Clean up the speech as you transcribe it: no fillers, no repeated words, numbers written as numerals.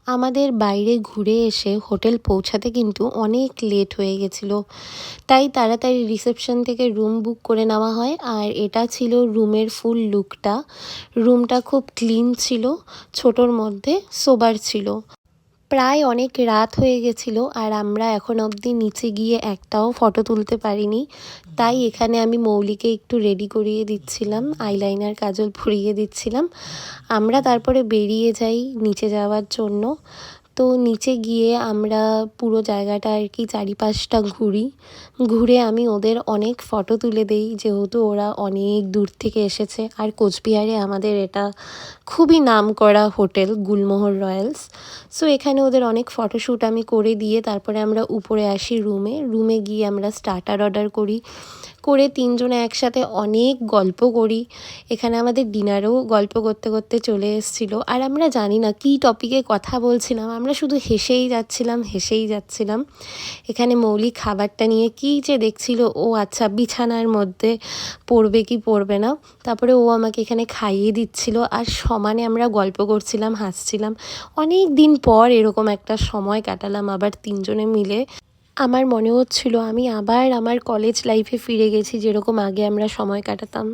আমাদের বাইরে ঘুরে এসে হোটেল পৌঁছাতে কিন্তু অনেক লেট হয়ে গেছিলো, তাই তাড়াতাড়ি রিসেপশন থেকে রুম বুক করে নেওয়া হয়। আর এটা ছিল রুমের ফুল লুকটা। রুমটা খুব ক্লিন ছিল, ছোটোর মধ্যে সোবার ছিল। প্রায় অনেক রাত হয়ে গেছিলো আর আমরা এখন অবধি নিচে গিয়ে একটাও ফটো তুলতে পারিনি। তাই এখানে আমি মৌলিকে একটু রেডি করিয়ে দিচ্ছিলাম, আইলাইনার কাজল পরিয়ে দিচ্ছিলাম। আমরা তারপরে বেরিয়ে যাই নিচে যাওয়ার জন্য। তো নিচে গিয়ে আমরা পুরো জায়গাটা আর কি চারিপাশটা ঘুরে আমি ওদের অনেক ফটো তুলে দেই, যেহেতু ওরা অনেক দূর থেকে এসেছে। আর কোচবিহারে আমাদের এটা খুবই নামকরা হোটেল, গুলমোহর রয়্যালস। সো এখানে ওদের অনেক ফটোশ্যুট আমি করে দিয়ে তারপরে আমরা উপরে আসি রুমে গিয়ে আমরা স্টার্টার অর্ডার করে তিনজনে একসাথে অনেক গল্প করি। এখানে আমাদের ডিনারেও গল্প করতে করতে চলে এসেছিলো। আর আমরা জানি না কী টপিকে কথা বলছিলাম, আমরা শুধু হেসেই যাচ্ছিলাম। এখানে মৌলিক খাবারটা নিয়ে কী যে দেখছিল, ও আচ্ছা বিছানার মধ্যে পড়বে কি পড়বে না। তারপরে ও আমাকে এখানে খাইয়ে দিচ্ছিল আর সমানে আমরা গল্প করছিলাম, হাসছিলাম। অনেক দিন পর এরকম একটা সময় কাটালাম আবার তিনজনে মিলে। আমার মনে হচ্ছিল আমি আবার আমার কলেজ লাইফে ফিরে গেছি, যেরকম আগে আমরা সময় কাটাতাম।